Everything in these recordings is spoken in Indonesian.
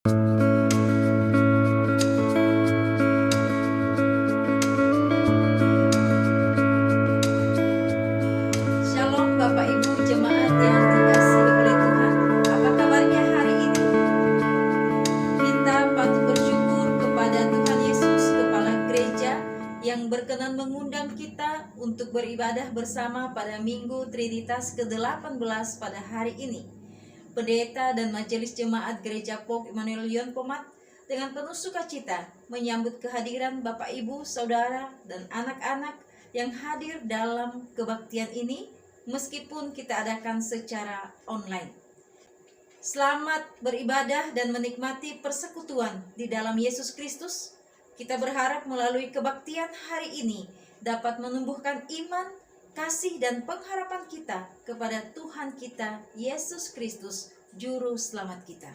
Shalom Bapak Ibu jemaat yang dikasihi oleh Tuhan. Apa kabarnya hari ini? Kita patut bersyukur kepada Tuhan Yesus, Kepala Gereja, yang berkenan mengundang kita untuk beribadah bersama pada Minggu Trinitas ke-18 pada hari ini. Pendeta dan Majelis Jemaat Gereja POK Immanuel Lyon Pomat dengan penuh sukacita menyambut kehadiran Bapak Ibu, Saudara, dan anak-anak yang hadir dalam kebaktian ini, meskipun kita adakan secara online. Selamat beribadah dan menikmati persekutuan di dalam Yesus Kristus. Kita berharap melalui kebaktian hari ini dapat menumbuhkan iman, kasih, dan pengharapan kita kepada Tuhan kita, Yesus Kristus, Juru Selamat kita.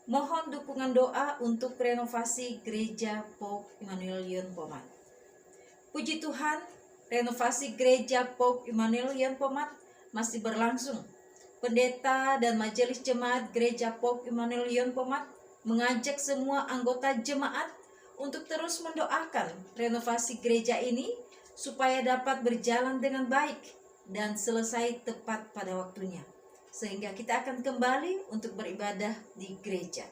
Mohon dukungan doa untuk renovasi Gereja POK Immanuel Lyon Pomat. Puji Tuhan, renovasi Gereja POK Immanuel Lyon Pomat masih berlangsung. Pendeta dan Majelis Jemaat Gereja POK Immanuel Lyon Pomat mengajak semua anggota jemaat untuk terus mendoakan renovasi gereja ini supaya dapat berjalan dengan baik dan selesai tepat pada waktunya, sehingga kita akan kembali untuk beribadah di gereja.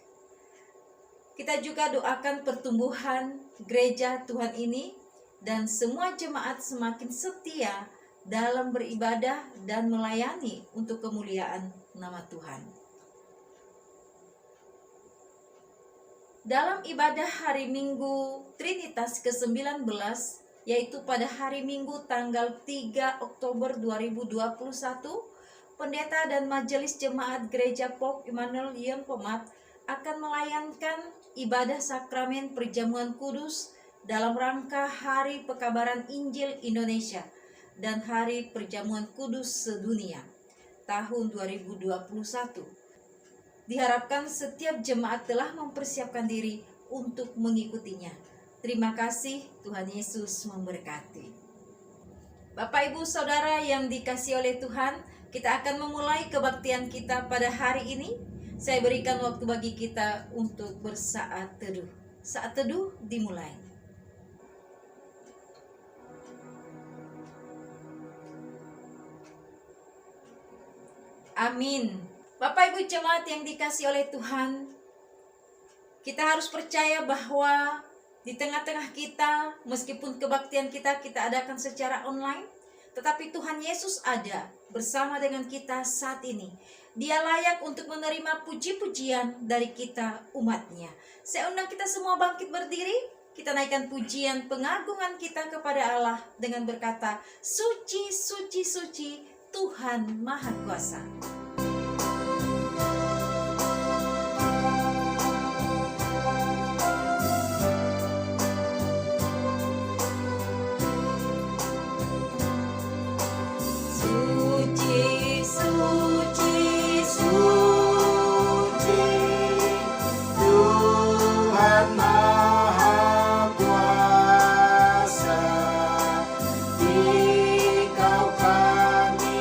Kita juga doakan pertumbuhan gereja Tuhan ini dan semua jemaat semakin setia dalam beribadah dan melayani untuk kemuliaan nama Tuhan. Dalam ibadah hari Minggu Trinitas ke-19, yaitu pada hari Minggu tanggal 3 Oktober 2021, Pendeta dan Majelis Jemaat Gereja POK Immanuel Lyon Pomat akan melayankan ibadah sakramen perjamuan kudus dalam rangka Hari Pekabaran Injil Indonesia dan Hari Perjamuan Kudus Sedunia tahun 2021. Diharapkan setiap jemaat telah mempersiapkan diri untuk mengikutinya. Terima kasih, Tuhan Yesus memberkati. Bapak, Ibu, Saudara yang dikasihi oleh Tuhan, kita akan memulai kebaktian kita pada hari ini. Saya berikan waktu bagi kita untuk bersaat teduh. Saat teduh dimulai. Amin. Bapak Ibu jemaat yang dikasihi oleh Tuhan, kita harus percaya bahwa di tengah-tengah kita, meskipun kebaktian kita adakan secara online, tetapi Tuhan Yesus ada bersama dengan kita saat ini. Dia layak untuk menerima puji-pujian dari kita umatnya. Saya undang kita semua bangkit berdiri, kita naikkan pujian pengagungan kita kepada Allah dengan berkata, "Suci, suci, suci, Tuhan Maha Kuasa." Dikau kami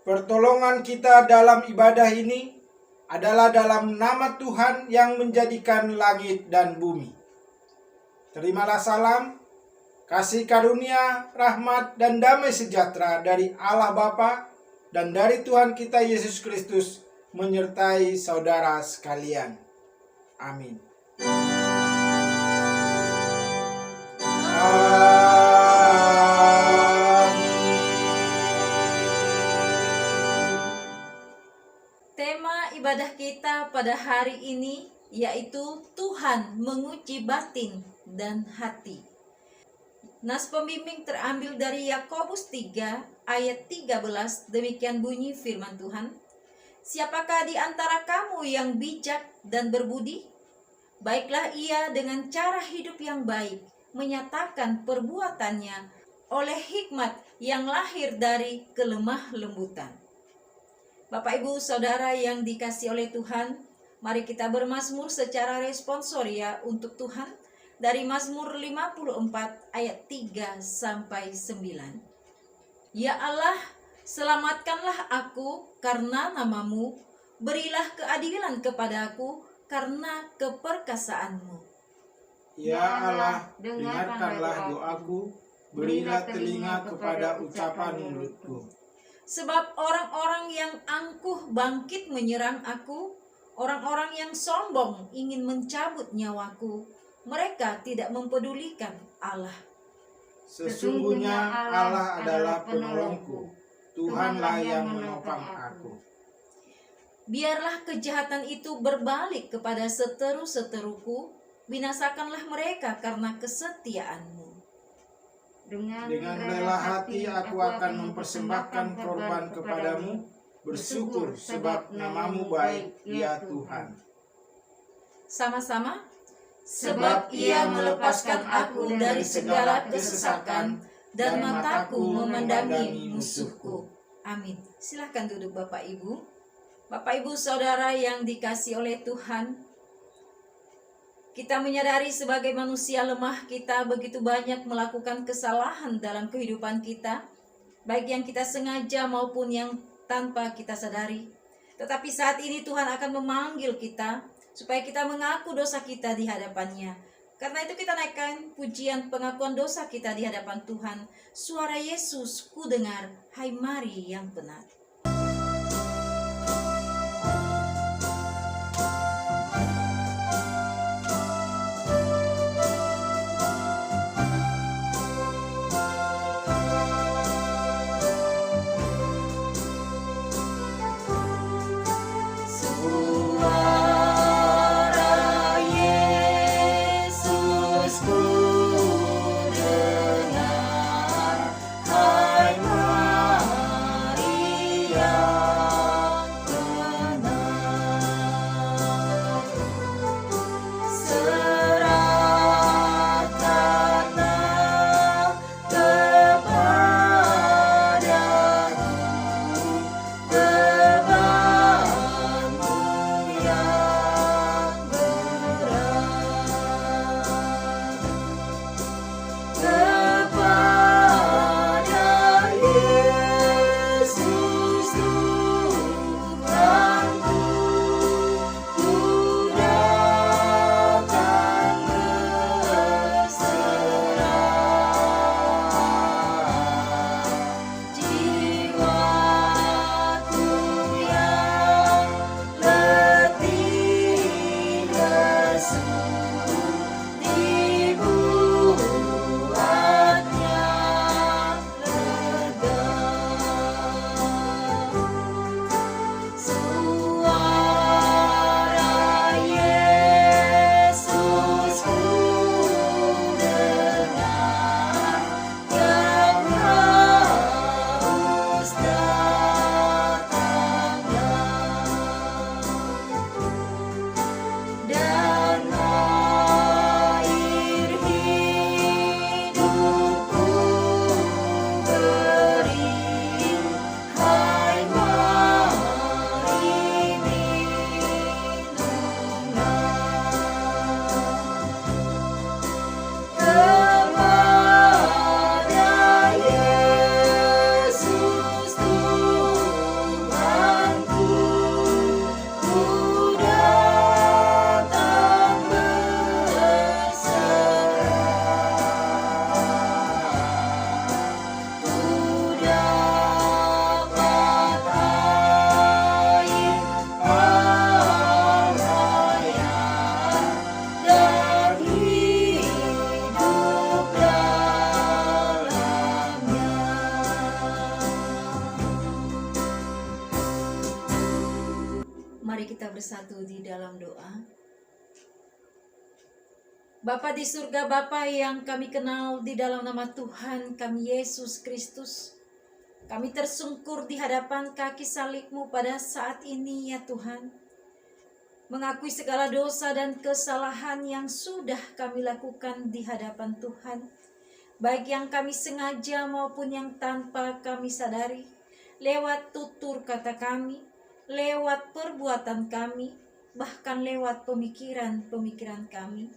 Pertolongan kita dalam ibadah ini adalah dalam nama Tuhan yang menjadikan langit dan bumi. Terimalah salam, kasih karunia, rahmat, dan damai sejahtera dari Allah Bapa dan dari Tuhan kita Yesus Kristus menyertai saudara sekalian. Amin. Tema ibadah kita pada hari ini yaitu Tuhan menguji batin dan hati. Nas pembimbing terambil dari Yakobus 3 ayat 13, demikian bunyi firman Tuhan. Siapakah di antara kamu yang bijak dan berbudi? Baiklah ia dengan cara hidup yang baik, menyatakan perbuatannya oleh hikmat yang lahir dari kelemah lembutan. Bapak Ibu Saudara yang dikasihi oleh Tuhan, mari kita bermazmur secara responsoria untuk Tuhan dari Mazmur 54 ayat 3 sampai 9. Ya Allah, selamatkanlah aku karena namamu, berilah keadilan kepadaku karena keperkasaanmu. Ya Allah, dengarkanlah doaku, berilah telinga kepada ucapan mulutku. Sebab orang-orang yang angkuh bangkit menyerang aku, orang-orang yang sombong ingin mencabut nyawaku. Mereka tidak mempedulikan Allah. Sesungguhnya Allah adalah penolongku, Tuhanlah yang menopang aku. Biarlah kejahatan itu berbalik kepada seteru-seteruku, binasakanlah mereka karena kesetiaanmu. Dengan rela hati aku akan mempersembahkan korban kepadamu, bersyukur sebab namamu baik, ya Tuhan. Sama-sama. Sebab ia melepaskan aku dari segala kesesakan dan mataku memandangi musuhku. Amin. Silahkan duduk Bapak Ibu. Bapak Ibu Saudara yang dikasihi oleh Tuhan, kita menyadari sebagai manusia lemah kita begitu banyak melakukan kesalahan dalam kehidupan kita, baik yang kita sengaja maupun yang tanpa kita sadari. Tetapi saat ini Tuhan akan memanggil kita supaya kita mengaku dosa kita di hadapan-Nya. Karena itu kita naikkan pujian pengakuan dosa kita di hadapan Tuhan. Suara Yesus ku dengar, hai mari yang benar. Mari kita bersatu di dalam doa. Bapa di surga, Bapa yang kami kenal, di dalam nama Tuhan kami Yesus Kristus, kami tersungkur di hadapan kaki salib-Mu pada saat ini ya Tuhan. Mengakui segala dosa dan kesalahan yang sudah kami lakukan di hadapan Tuhan, baik yang kami sengaja maupun yang tanpa kami sadari, lewat tutur kata kami, lewat perbuatan kami, bahkan lewat pemikiran-pemikiran kami.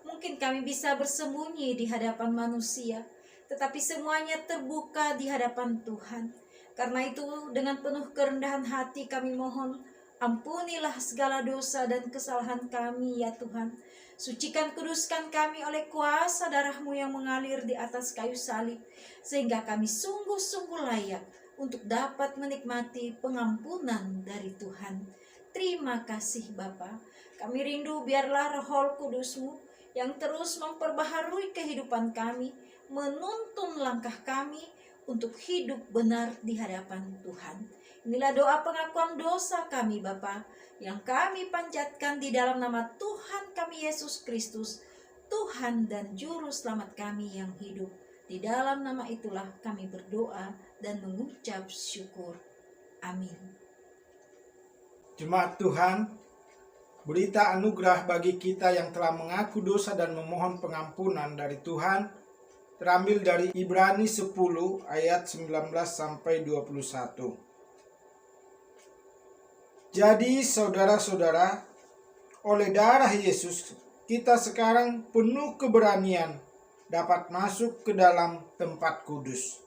Mungkin kami bisa bersembunyi di hadapan manusia, tetapi semuanya terbuka di hadapan Tuhan. Karena itu dengan penuh kerendahan hati kami mohon, ampunilah segala dosa dan kesalahan kami ya Tuhan. Sucikan, kuduskan kami oleh kuasa darah-Mu yang mengalir di atas kayu salib, sehingga kami sungguh-sungguh layak untuk dapat menikmati pengampunan dari Tuhan. Terima kasih Bapa. Kami rindu biarlah Roh Kudus-Mu yang terus memperbaharui kehidupan kami, menuntun langkah kami untuk hidup benar di hadapan Tuhan. Inilah doa pengakuan dosa kami Bapa, yang kami panjatkan di dalam nama Tuhan kami Yesus Kristus, Tuhan dan Juru Selamat kami yang hidup. Di dalam nama itulah kami berdoa dan mengucap syukur. Amin. Jemaat Tuhan, berita anugerah bagi kita yang telah mengaku dosa dan memohon pengampunan dari Tuhan terambil dari Ibrani 10 ayat 19 sampai 21. Jadi saudara-saudara, oleh darah Yesus kita sekarang penuh keberanian dapat masuk ke dalam tempat kudus.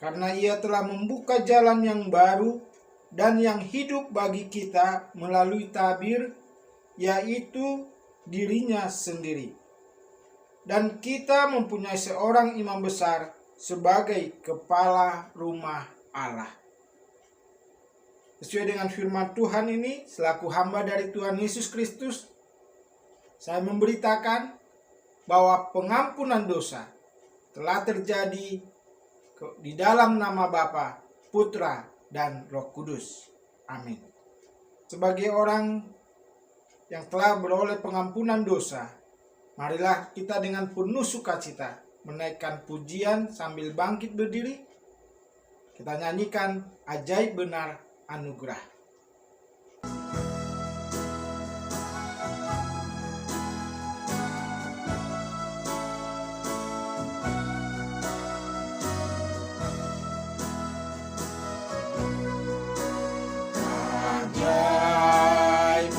Karena Ia telah membuka jalan yang baru dan yang hidup bagi kita melalui tabir, yaitu dirinya sendiri. Dan kita mempunyai seorang imam besar sebagai kepala rumah Allah. Sesuai dengan firman Tuhan ini, selaku hamba dari Tuhan Yesus Kristus, saya memberitakan bahwa pengampunan dosa telah terjadi di dalam nama Bapa, Putra, dan Roh Kudus. Amin. Sebagai orang yang telah beroleh pengampunan dosa, marilah kita dengan penuh sukacita menaikkan pujian sambil bangkit berdiri. Kita nyanyikan ajaib benar anugerah.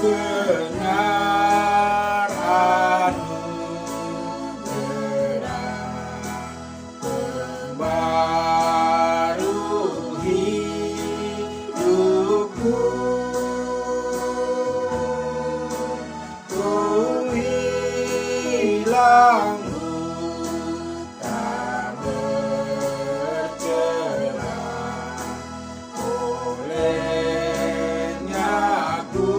Benar anugerah pembaru hidupku, ku hilang tak bercerah, olehnya ku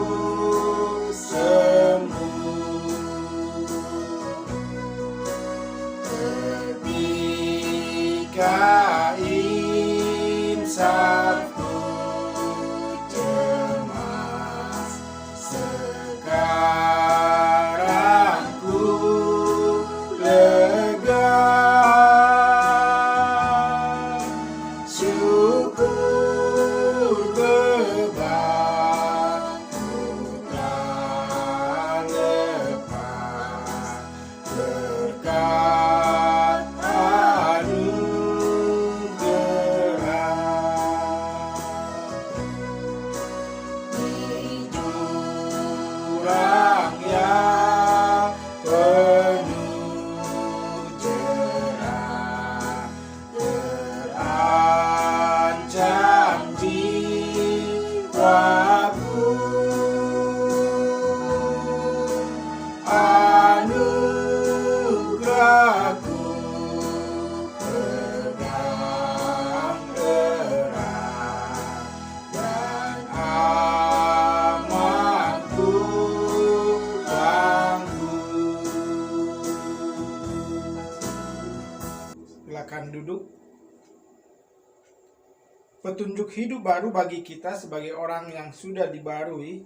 petunjuk hidup baru bagi kita sebagai orang yang sudah dibarui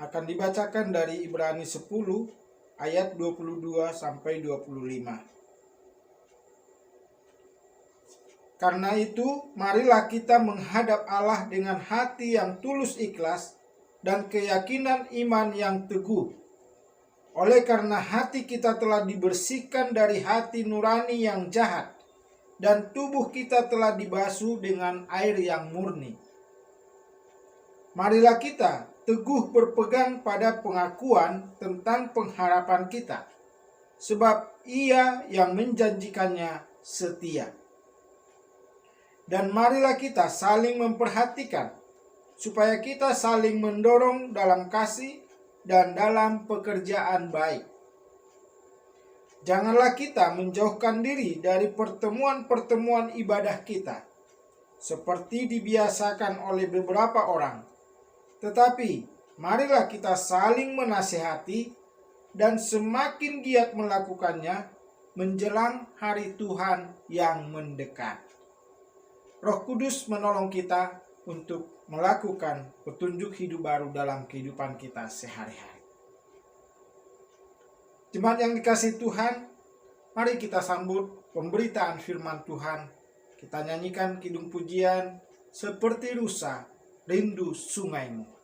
akan dibacakan dari Ibrani 10 ayat 22 sampai 25. Karena itu, marilah kita menghadap Allah dengan hati yang tulus ikhlas dan keyakinan iman yang teguh. Oleh karena hati kita telah dibersihkan dari hati nurani yang jahat, dan tubuh kita telah dibasuh dengan air yang murni. Marilah kita teguh berpegang pada pengakuan tentang pengharapan kita, sebab Ia yang menjanjikannya setia. Dan marilah kita saling memperhatikan, supaya kita saling mendorong dalam kasih dan dalam pekerjaan baik. Janganlah kita menjauhkan diri dari pertemuan-pertemuan ibadah kita, seperti dibiasakan oleh beberapa orang. Tetapi marilah kita saling menasihati dan semakin giat melakukannya menjelang hari Tuhan yang mendekat. Roh Kudus menolong kita untuk melakukan petunjuk hidup baru dalam kehidupan kita sehari-hari. Jemaat yang dikasihi Tuhan, mari kita sambut pemberitaan firman Tuhan. Kita nyanyikan kidung pujian seperti rusa rindu sungaimu.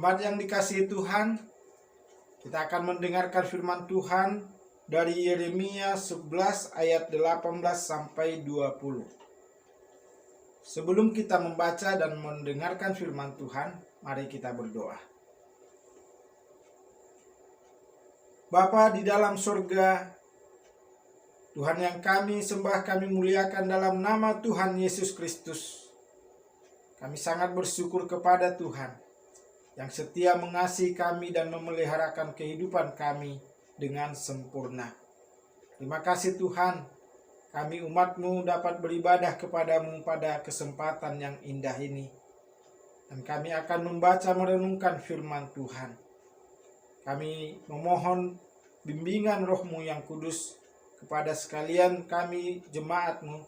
Jemaat yang dikasihi Tuhan, kita akan mendengarkan firman Tuhan dari Yeremia 11 ayat 18 sampai 20. Sebelum kita membaca dan mendengarkan firman Tuhan, mari kita berdoa. Bapa di dalam surga, Tuhan yang kami sembah, kami muliakan dalam nama Tuhan Yesus Kristus. Kami sangat bersyukur kepada Tuhan yang setia mengasihi kami dan memeliharakan kehidupan kami dengan sempurna. Terima kasih Tuhan, kami umat-Mu dapat beribadah kepada-Mu pada kesempatan yang indah ini. Dan kami akan membaca merenungkan firman Tuhan. Kami memohon bimbingan Roh-Mu yang kudus kepada sekalian kami jemaat-Mu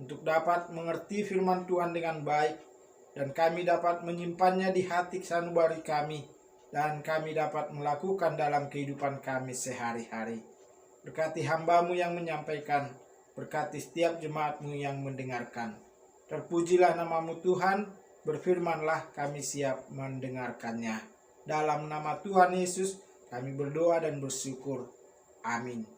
untuk dapat mengerti firman Tuhan dengan baik dan kami dapat menyimpannya di hati sanubari kami dan kami dapat melakukan dalam kehidupan kami sehari-hari. Berkati hamba-Mu yang menyampaikan, berkati setiap jemaat-Mu yang mendengarkan. Terpujilah nama-Mu Tuhan, berfirmanlah kami siap mendengarkannya. Dalam nama Tuhan Yesus kami berdoa dan bersyukur. Amin.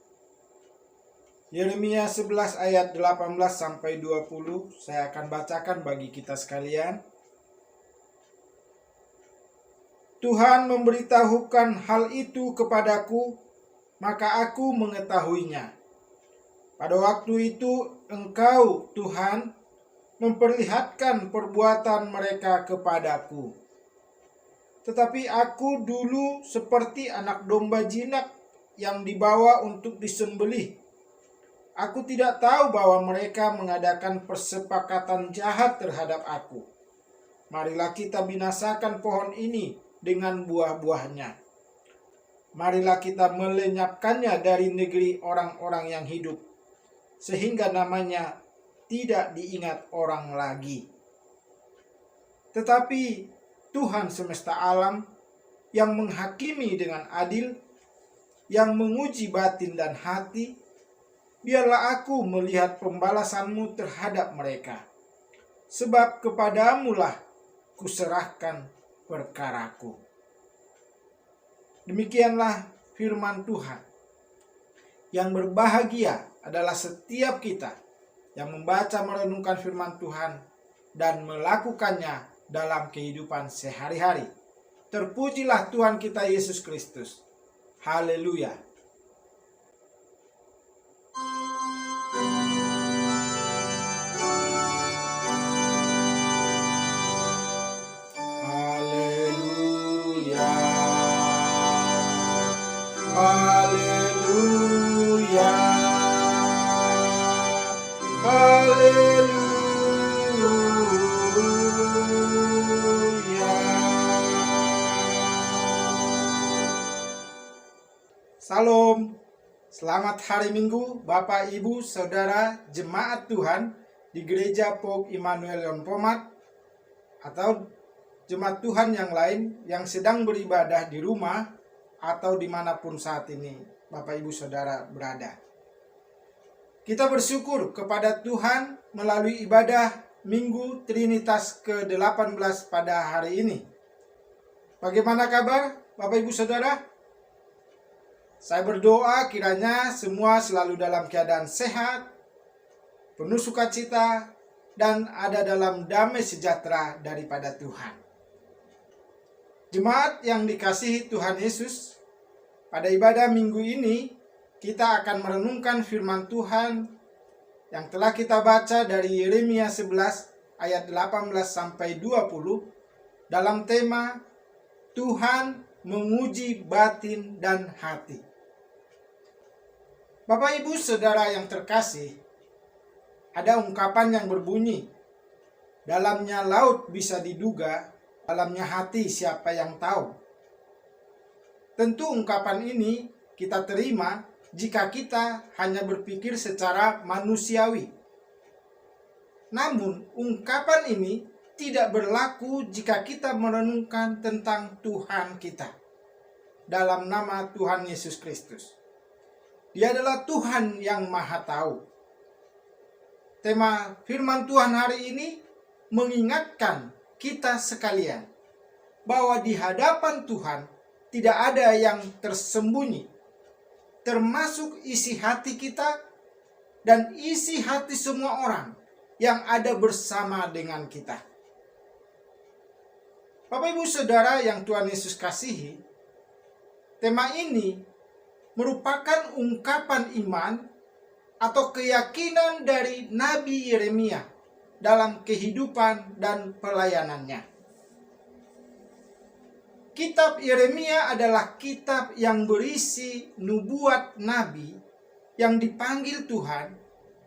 Yeremia 11 ayat 18 sampai 20 saya akan bacakan bagi kita sekalian. Tuhan memberitahukan hal itu kepadaku, maka aku mengetahuinya. Pada waktu itu Engkau, Tuhan, memperlihatkan perbuatan mereka kepadaku. Tetapi aku dulu seperti anak domba jinak yang dibawa untuk disembelih. Aku tidak tahu bahwa mereka mengadakan persepakatan jahat terhadap aku. Marilah kita binasakan pohon ini dengan buah-buahnya. Marilah kita melenyapkannya dari negeri orang-orang yang hidup, sehingga namanya tidak diingat orang lagi. Tetapi Tuhan semesta alam yang menghakimi dengan adil, yang menguji batin dan hati, biarlah aku melihat pembalasan-Mu terhadap mereka. Sebab kepadamu-lah kuserahkan perkaraku. Demikianlah firman Tuhan. Yang berbahagia adalah setiap kita yang membaca merenungkan firman Tuhan dan melakukannya dalam kehidupan sehari-hari. Terpujilah Tuhan kita Yesus Kristus. Haleluya. Haleluya. Haleluya. Haleluya. Salam, selamat hari Minggu Bapak, Ibu, Saudara, Jemaat Tuhan di Gereja Pope Immanuel Yonpomat atau Jemaat Tuhan yang lain yang sedang beribadah di rumah atau dimanapun saat ini Bapak, Ibu, Saudara berada. Kita bersyukur kepada Tuhan melalui ibadah Minggu Trinitas ke-18 pada hari ini. Bagaimana kabar Bapak, Ibu, Saudara? Saya berdoa kiranya semua selalu dalam keadaan sehat, penuh sukacita, dan ada dalam damai sejahtera daripada Tuhan. Jemaat yang dikasihi Tuhan Yesus, pada ibadah minggu ini kita akan merenungkan firman Tuhan yang telah kita baca dari Yeremia 11 ayat 18 sampai 20 dalam tema Tuhan menguji batin dan hati. Bapak, Ibu, Saudara yang terkasih, ada ungkapan yang berbunyi, dalamnya laut bisa diduga, dalamnya hati siapa yang tahu. Tentu ungkapan ini kita terima jika kita hanya berpikir secara manusiawi. Namun ungkapan ini tidak berlaku jika kita merenungkan tentang Tuhan kita dalam nama Tuhan Yesus Kristus. Dia adalah Tuhan yang Maha Tahu. Tema firman Tuhan hari ini mengingatkan kita sekalian bahwa di hadapan Tuhan tidak ada yang tersembunyi, termasuk isi hati kita dan isi hati semua orang yang ada bersama dengan kita. Bapak, Ibu, Saudara yang Tuhan Yesus kasihi, tema ini merupakan ungkapan iman atau keyakinan dari Nabi Yeremia dalam kehidupan dan pelayanannya. Kitab Yeremia adalah kitab yang berisi nubuat nabi yang dipanggil Tuhan,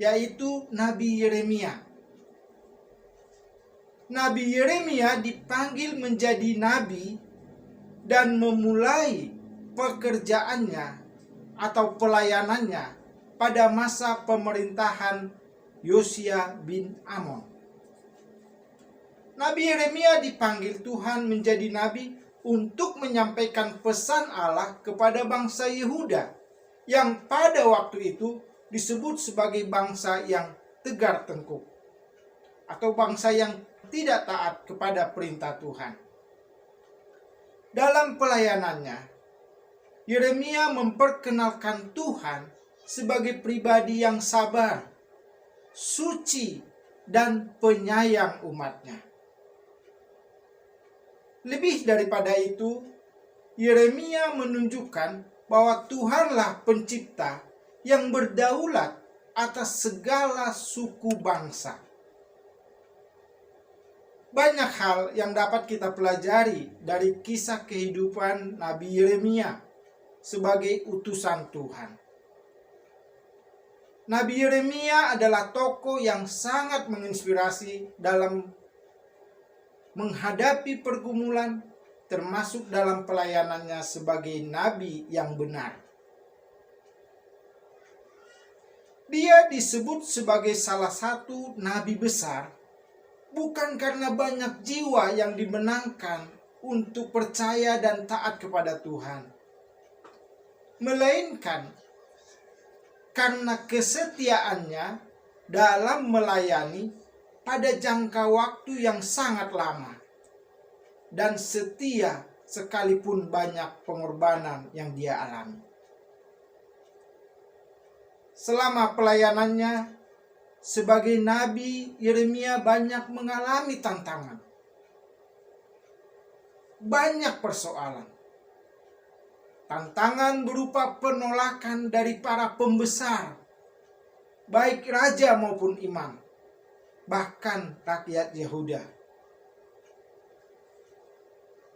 yaitu Nabi Yeremia. Nabi Yeremia dipanggil menjadi nabi dan memulai pekerjaannya atau pelayanannya pada masa pemerintahan Yosia bin Amon. Nabi Yeremia dipanggil Tuhan menjadi nabi untuk menyampaikan pesan Allah kepada bangsa Yehuda yang pada waktu itu disebut sebagai bangsa yang tegar tengkuk atau bangsa yang tidak taat kepada perintah Tuhan. Dalam pelayanannya, Yeremia memperkenalkan Tuhan sebagai pribadi yang sabar, suci, dan penyayang umatnya. Lebih daripada itu, Yeremia menunjukkan bahwa Tuhanlah pencipta yang berdaulat atas segala suku bangsa. Banyak hal yang dapat kita pelajari dari kisah kehidupan Nabi Yeremia sebagai utusan Tuhan. Nabi Yeremia adalah tokoh yang sangat menginspirasi dalam menghadapi pergumulan, termasuk dalam pelayanannya sebagai nabi yang benar. Dia disebut sebagai salah satu nabi besar bukan karena banyak jiwa yang dimenangkan untuk percaya dan taat kepada Tuhan, melainkan karena kesetiaannya dalam melayani pada jangka waktu yang sangat lama dan setia sekalipun banyak pengorbanan yang dia alami. Selama pelayanannya sebagai nabi, Yeremia banyak mengalami tantangan, banyak persoalan. Tantangan berupa penolakan dari para pembesar, baik raja maupun imam, bahkan rakyat Yehuda.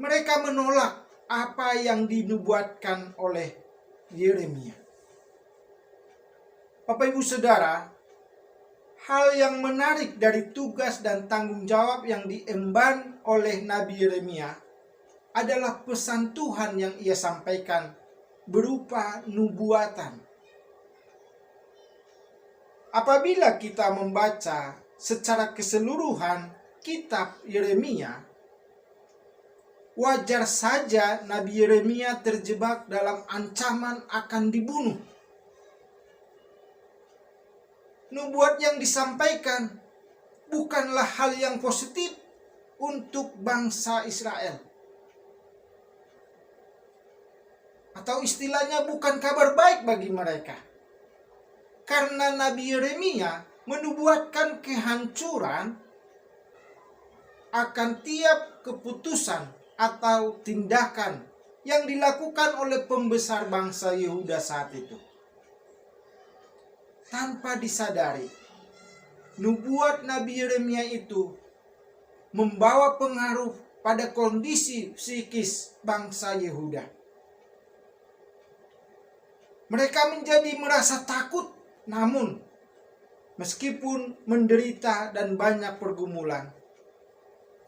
Mereka menolak apa yang dinubuatkan oleh Yeremia. Bapak Ibu Saudara, hal yang menarik dari tugas dan tanggung jawab yang diemban oleh Nabi Yeremia adalah pesan Tuhan yang ia sampaikan berupa nubuatan. Apabila kita membaca secara keseluruhan kitab Yeremia, wajar saja Nabi Yeremia terjebak dalam ancaman akan dibunuh. Nubuat yang disampaikan bukanlah hal yang positif untuk bangsa Israel. Atau istilahnya bukan kabar baik bagi mereka. Karena Nabi Yeremia menubuatkan kehancuran akan tiap keputusan atau tindakan yang dilakukan oleh pembesar bangsa Yehuda saat itu. Tanpa disadari, nubuat Nabi Yeremia itu membawa pengaruh pada kondisi psikis bangsa Yehuda. Mereka menjadi merasa takut, namun meskipun menderita dan banyak pergumulan,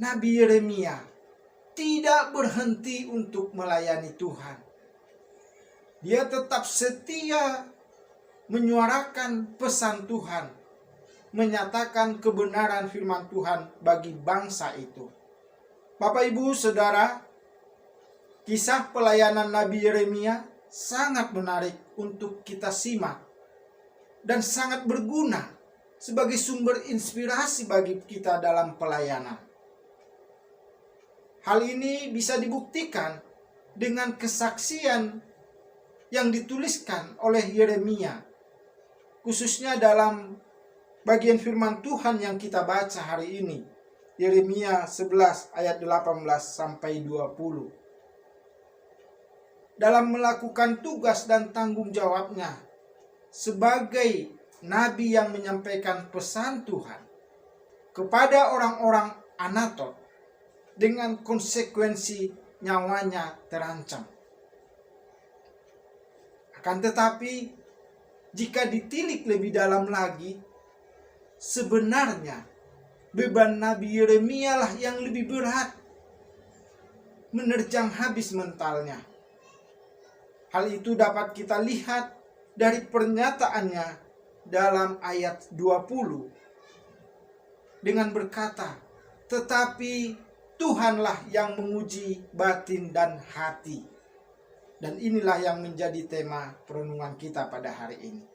Nabi Yeremia tidak berhenti untuk melayani Tuhan. Dia tetap setia menyuarakan pesan Tuhan, menyatakan kebenaran firman Tuhan bagi bangsa itu. Bapak Ibu Saudara, kisah pelayanan Nabi Yeremia sangat menarik untuk kita simak dan sangat berguna sebagai sumber inspirasi bagi kita dalam pelayanan. Hal ini bisa dibuktikan dengan kesaksian yang dituliskan oleh Yeremia, khususnya dalam bagian firman Tuhan yang kita baca hari ini, Yeremia 11 ayat 18 sampai 20. dalam melakukan tugas dan tanggung jawabnya sebagai nabi yang menyampaikan pesan Tuhan kepada orang-orang Anatot dengan konsekuensi nyawanya terancam. Akan tetapi, jika ditilik lebih dalam lagi, sebenarnya beban Nabi Yeremia lah yang lebih berat, menerjang habis mentalnya. Hal itu dapat kita lihat dari pernyataannya dalam ayat 20 dengan berkata, "Tetapi Tuhanlah yang menguji batin dan hati." Dan inilah yang menjadi tema perenungan kita pada hari ini.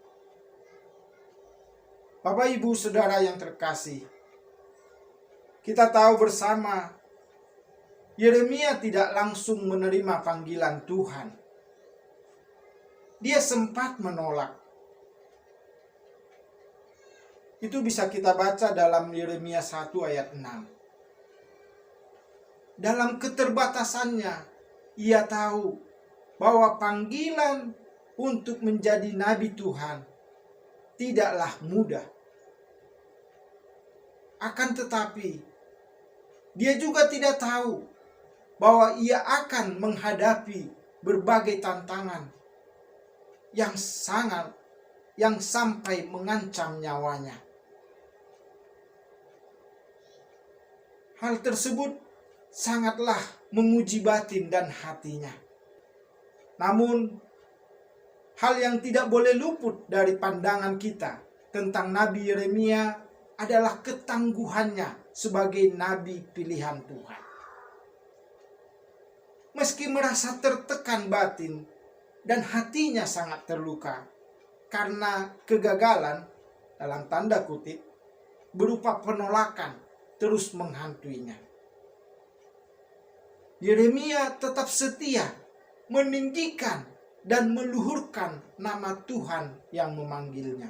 Bapak, Ibu, Saudara yang terkasih, kita tahu bersama Yeremia tidak langsung menerima panggilan Tuhan. Dia sempat menolak. Itu bisa kita baca dalam Yeremia 1 ayat 6. Dalam keterbatasannya, ia tahu bahwa panggilan untuk menjadi nabi Tuhan tidaklah mudah. Akan tetapi, dia juga tidak tahu bahwa ia akan menghadapi berbagai tantangan yang sampai mengancam nyawanya. Hal tersebut sangatlah menguji batin dan hatinya. Namun, hal yang tidak boleh luput dari pandangan kita tentang Nabi Yeremia adalah ketangguhannya sebagai nabi pilihan Tuhan. Meski merasa tertekan batin dan hatinya sangat terluka karena kegagalan, dalam tanda kutip, berupa penolakan terus menghantuinya, Yeremia tetap setia meninggikan dan meluhurkan nama Tuhan yang memanggilnya.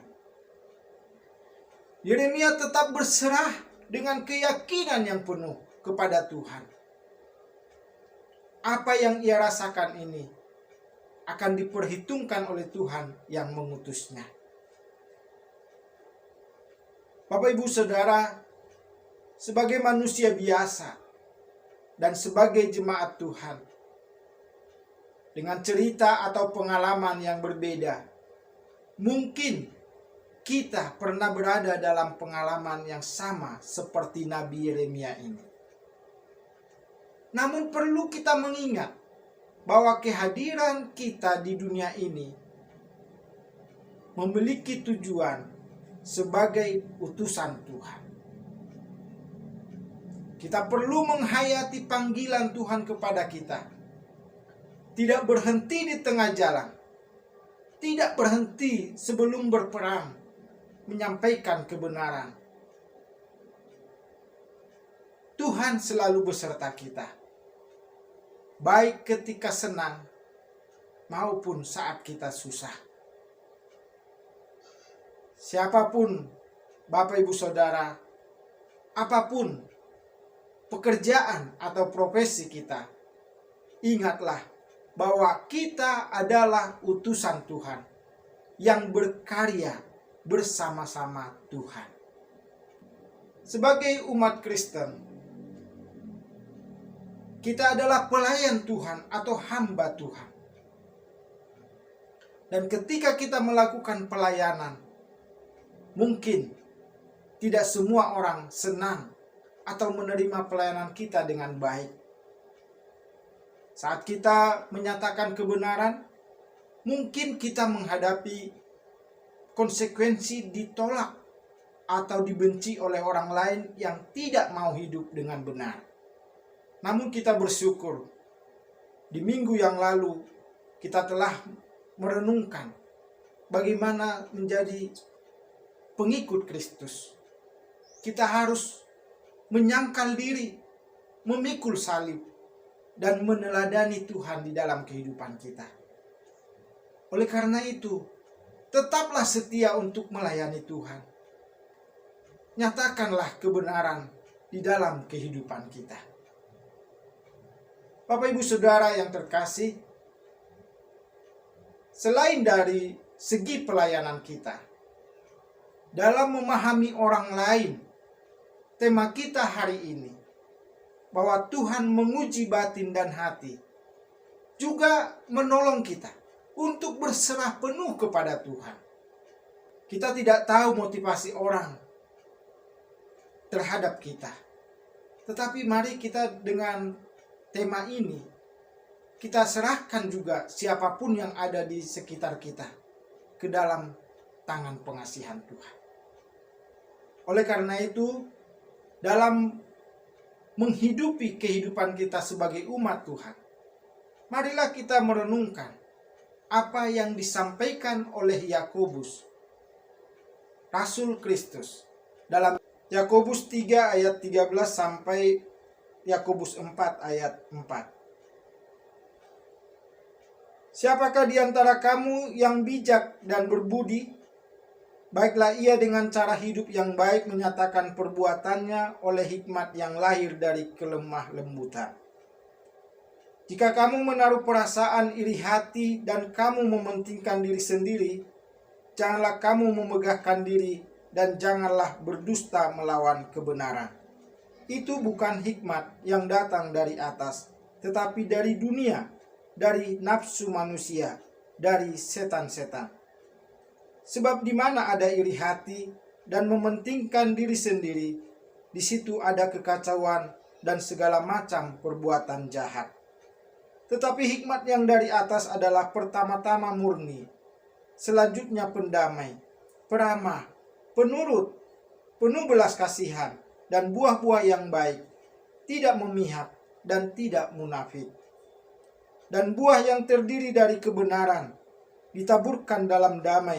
Yeremia tetap berserah dengan keyakinan yang penuh kepada Tuhan. Apa yang ia rasakan ini akan diperhitungkan oleh Tuhan yang mengutusnya. Bapak, Ibu, Saudara, sebagai manusia biasa dan sebagai jemaat Tuhan, dengan cerita atau pengalaman yang berbeda, mungkin kita pernah berada dalam pengalaman yang sama seperti Nabi Yeremia ini. Namun perlu kita mengingat bahwa kehadiran kita di dunia ini memiliki tujuan sebagai utusan Tuhan. Kita perlu menghayati panggilan Tuhan kepada kita. Tidak berhenti di tengah jalan. Tidak berhenti sebelum berperang menyampaikan kebenaran. Tuhan selalu beserta kita, baik ketika senang maupun saat kita susah. Siapapun, Bapak, Ibu, Saudara, apapun pekerjaan atau profesi kita, ingatlah bahwa kita adalah utusan Tuhan yang berkarya bersama-sama Tuhan. Sebagai umat Kristen, kita adalah pelayan Tuhan atau hamba Tuhan. Dan ketika kita melakukan pelayanan, mungkin tidak semua orang senang atau menerima pelayanan kita dengan baik. Saat kita menyatakan kebenaran, mungkin kita menghadapi konsekuensi ditolak atau dibenci oleh orang lain yang tidak mau hidup dengan benar. Namun kita bersyukur, di minggu yang lalu kita telah merenungkan bagaimana menjadi pengikut Kristus. Kita harus menyangkal diri, memikul salib, dan meneladani Tuhan di dalam kehidupan kita. Oleh karena itu, tetaplah setia untuk melayani Tuhan. Nyatakanlah kebenaran di dalam kehidupan kita. Bapak, Ibu, Saudara yang terkasih, selain dari segi pelayanan kita. Dalam memahami orang lain, tema kita hari ini, bahwa Tuhan menguji batin dan hati, juga menolong kita untuk berserah penuh kepada Tuhan. Kita tidak tahu motivasi orang terhadap kita. Tetapi mari kita dengan tema ini, kita serahkan juga siapapun yang ada di sekitar kita ke dalam tangan pengasihan Tuhan. Oleh karena itu, dalam menghidupi kehidupan kita sebagai umat Tuhan, marilah kita merenungkan apa yang disampaikan oleh Yakobus, Rasul Kristus, dalam Yakobus 3 ayat 13 sampai Yakobus 4 ayat 4. Siapakah di antara kamu yang bijak dan berbudi? Baiklah ia dengan cara hidup yang baik menyatakan perbuatannya oleh hikmat yang lahir dari kelemah lembutan. Jika kamu menaruh perasaan iri hati dan kamu mementingkan diri sendiri, janganlah kamu memegahkan diri dan janganlah berdusta melawan kebenaran. Itu bukan hikmat yang datang dari atas, tetapi dari dunia, dari nafsu manusia, dari setan-setan. Sebab di mana ada iri hati dan mementingkan diri sendiri, di situ ada kekacauan dan segala macam perbuatan jahat. Tetapi hikmat yang dari atas adalah pertama-tama murni, selanjutnya pendamai, peramah, penurut, penuh belas kasihan, dan buah-buah yang baik, tidak memihak dan tidak munafik. Dan buah yang terdiri dari kebenaran ditaburkan dalam damai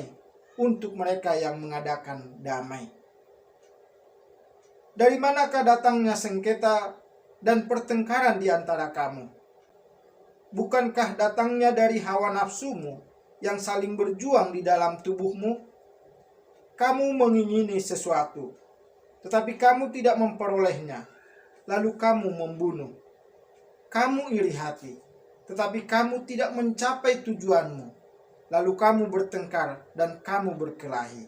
untuk mereka yang mengadakan damai. Dari manakah datangnya sengketa dan pertengkaran di antara kamu? Bukankah datangnya dari hawa nafsumu yang saling berjuang di dalam tubuhmu? Kamu mengingini sesuatu, tetapi kamu tidak memperolehnya, lalu kamu membunuh. Kamu iri hati, tetapi kamu tidak mencapai tujuanmu, lalu kamu bertengkar dan kamu berkelahi.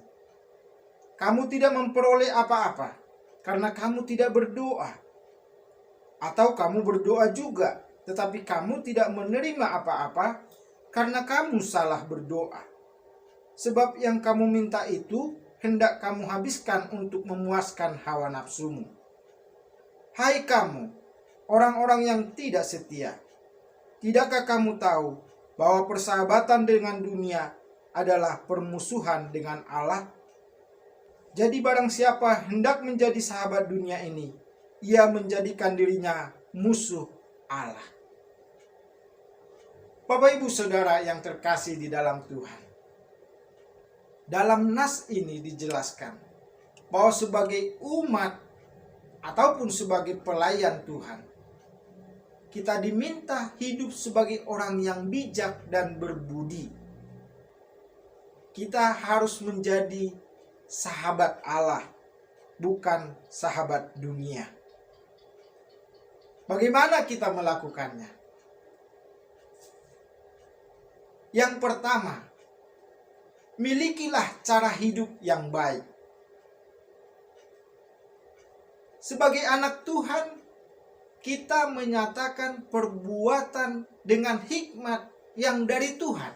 Kamu tidak memperoleh apa-apa karena kamu tidak berdoa. Atau kamu berdoa juga, tetapi kamu tidak menerima apa-apa karena kamu salah berdoa. Sebab yang kamu minta itu hendak kamu habiskan untuk memuaskan hawa nafsumu. Hai kamu, orang-orang yang tidak setia, tidakkah kamu tahu bahwa persahabatan dengan dunia adalah permusuhan dengan Allah? Jadi barang siapa hendak menjadi sahabat dunia ini, ia menjadikan dirinya musuh Allah. Bapak Ibu Saudara yang terkasih di dalam Tuhan, dalam nas ini dijelaskan bahwa sebagai umat ataupun sebagai pelayan Tuhan, kita diminta hidup sebagai orang yang bijak dan berbudi. Kita harus menjadi sahabat Allah, bukan sahabat dunia. Bagaimana kita melakukannya? Yang pertama, milikilah cara hidup yang baik. Sebagai anak Tuhan, kita menyatakan perbuatan dengan hikmat yang dari Tuhan.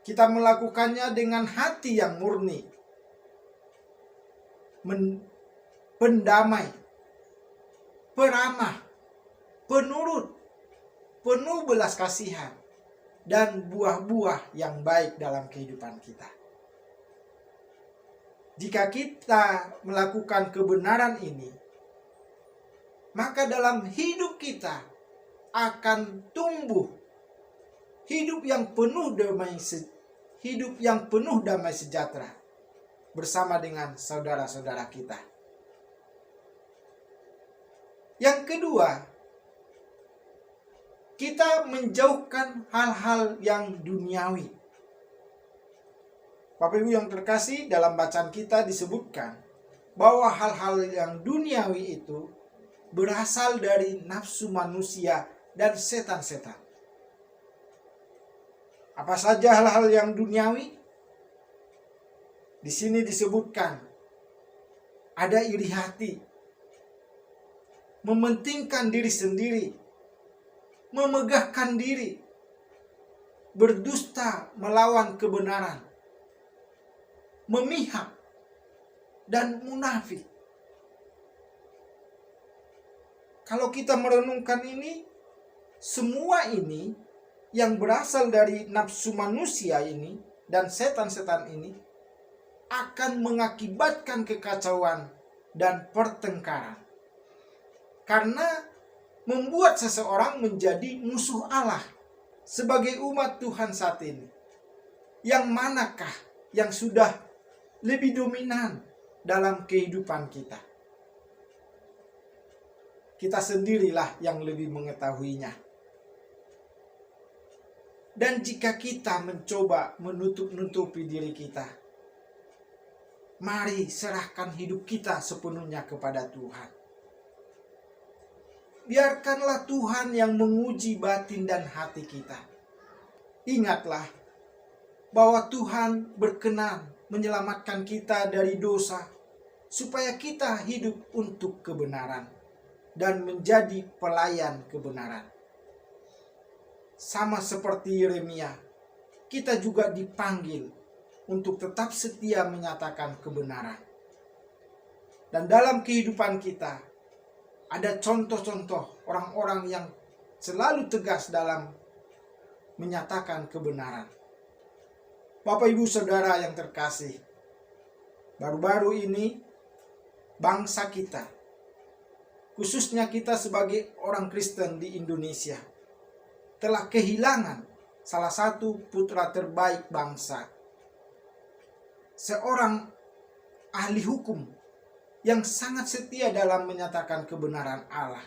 Kita melakukannya dengan hati yang murni, pendamai, peramah, penurut, penuh belas kasihan, dan buah-buah yang baik dalam kehidupan kita. Jika kita melakukan kebenaran ini, maka dalam hidup kita akan tumbuh hidup yang penuh damai sejahtera bersama dengan saudara-saudara kita. Yang kedua, kita menjauhkan hal-hal yang duniawi. Bapak Ibu yang terkasih, dalam bacaan kita disebutkan bahwa hal-hal yang duniawi itu berasal dari nafsu manusia dan setan-setan. Apa saja hal-hal yang duniawi? Di sini disebutkan ada iri hati, mementingkan diri sendiri, memegahkan diri, berdusta melawan kebenaran, memihak, dan munafik. Kalau kita merenungkan ini, semua ini yang berasal dari nafsu manusia ini dan setan-setan ini akan mengakibatkan kekacauan dan pertengkaran. Karena membuat seseorang menjadi musuh Allah sebagai umat Tuhan saat ini. Yang manakah yang sudah lebih dominan dalam kehidupan kita? Kita sendirilah yang lebih mengetahuinya. Dan jika kita mencoba menutup-nutupi diri kita, mari serahkan hidup kita sepenuhnya kepada Tuhan. Biarkanlah Tuhan yang menguji batin dan hati kita. Ingatlah bahwa Tuhan berkenan menyelamatkan kita dari dosa, supaya kita hidup untuk kebenaran dan menjadi pelayan kebenaran. Sama seperti Yeremia, kita juga dipanggil untuk tetap setia menyatakan kebenaran. Dan dalam kehidupan kita, ada contoh-contoh orang-orang yang selalu tegas dalam menyatakan kebenaran. Bapak Ibu Saudara yang terkasih, baru-baru ini bangsa kita, khususnya kita sebagai orang Kristen di Indonesia, telah kehilangan salah satu putra terbaik bangsa. Seorang ahli hukum yang sangat setia dalam menyatakan kebenaran Allah.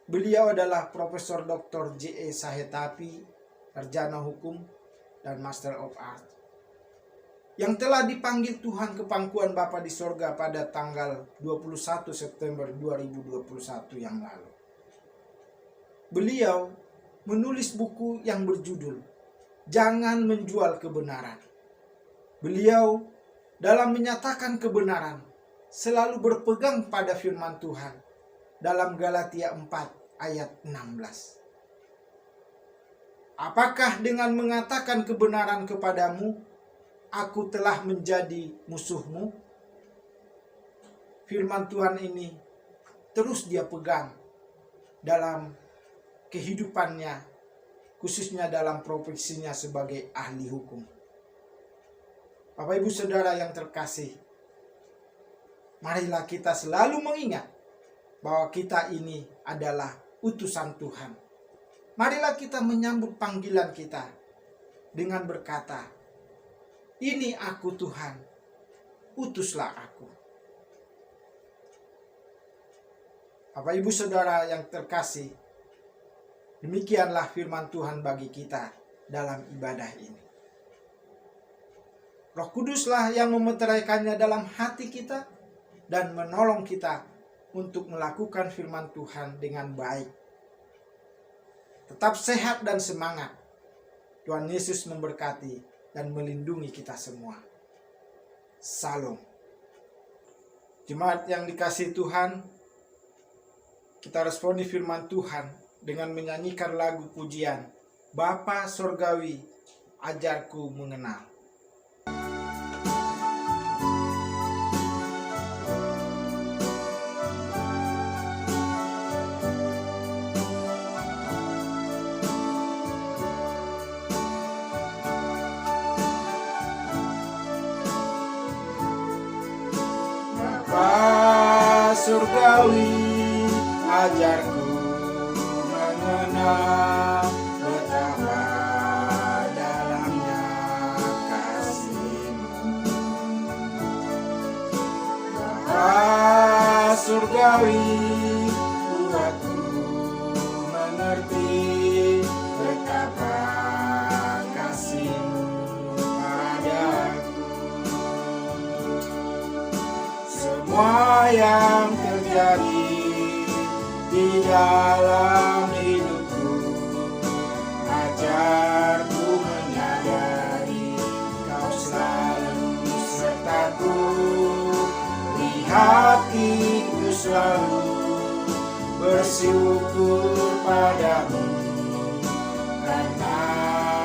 Beliau adalah Profesor Dr. J.E. Sahetapi, sarjana hukum dan Master of Art, yang telah dipanggil Tuhan ke pangkuan Bapa di sorga pada tanggal 21 September 2021 yang lalu. Beliau menulis buku yang berjudul Jangan Menjual Kebenaran. Beliau dalam menyatakan kebenaran selalu berpegang pada firman Tuhan dalam Galatia 4 ayat 16. Apakah dengan mengatakan kebenaran kepadamu, aku telah menjadi musuhmu? Firman Tuhan ini terus dia pegang dalam kehidupannya, khususnya dalam profesinya sebagai ahli hukum. Bapak Ibu Saudara yang terkasih, marilah kita selalu mengingat bahwa kita ini adalah utusan Tuhan. Marilah kita menyambut panggilan kita dengan berkata, "Ini aku Tuhan, utuslah aku." Bapak Ibu Saudara yang terkasih, demikianlah firman Tuhan bagi kita dalam ibadah ini. Roh Kuduslah yang memeteraikannya dalam hati kita dan menolong kita untuk melakukan firman Tuhan dengan baik. Tetap sehat dan semangat. Tuhan Yesus memberkati dan melindungi kita semua. Salam. Jemaat yang dikasihi Tuhan, kita responi firman Tuhan dengan menyanyikan lagu pujian Bapa Sorgawi, Ajarku Mengenal. Surgawi, ajarku mengenal betapa dalamnya kasih-Mu. Bapa surgawi, buatku mengerti betapa kasih-Mu padaku. Semua yang terjadi di dalam hidupku, ajarku bersyukur padamu, karena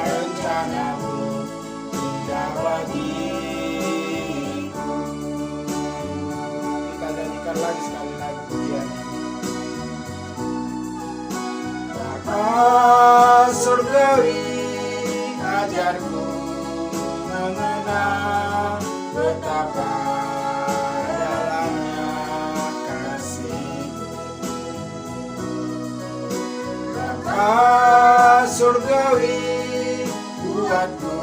rencanamu indah bagiku. Kita nyanyikan lagi sekali lagi pujian ini. Bapa surgawi, ajarku mengenal betapa dalamnya kasih-Mu. Bapa surgawi, buatku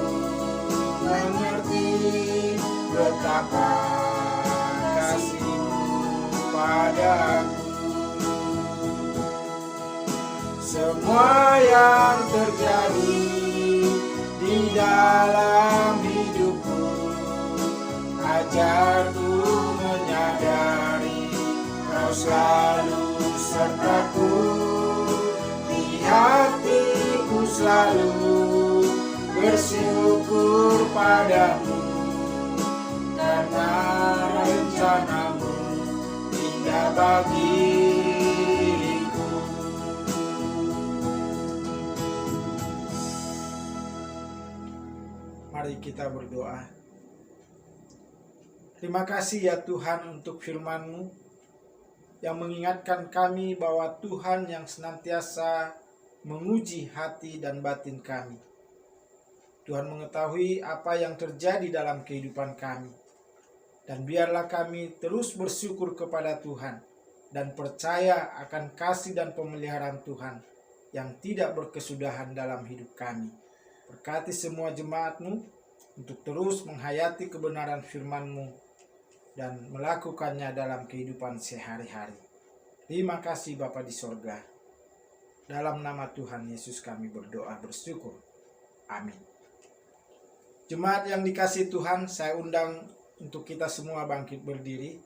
mengerti betapa kasih-Mu padaku. Semua yang terjadi di dalam hidupku, ajarku menyadari Kau selalu sertaku. Di hatiku selalu bersyukur padamu, karena rencanamu indah bagiku. Mari kita berdoa. Terima kasih ya Tuhan untuk firman-Mu yang mengingatkan kami bahwa Tuhan yang senantiasa menguji hati dan batin kami. Tuhan mengetahui apa yang terjadi dalam kehidupan kami. Dan biarlah kami terus bersyukur kepada Tuhan dan percaya akan kasih dan pemeliharaan Tuhan yang tidak berkesudahan dalam hidup kami. Berkati semua jemaat-Mu untuk terus menghayati kebenaran firman-Mu dan melakukannya dalam kehidupan sehari-hari. Terima kasih Bapa di sorga. Dalam nama Tuhan Yesus kami berdoa bersyukur. Amin. Jemaat yang dikasihi Tuhan, saya undang untuk kita semua bangkit berdiri.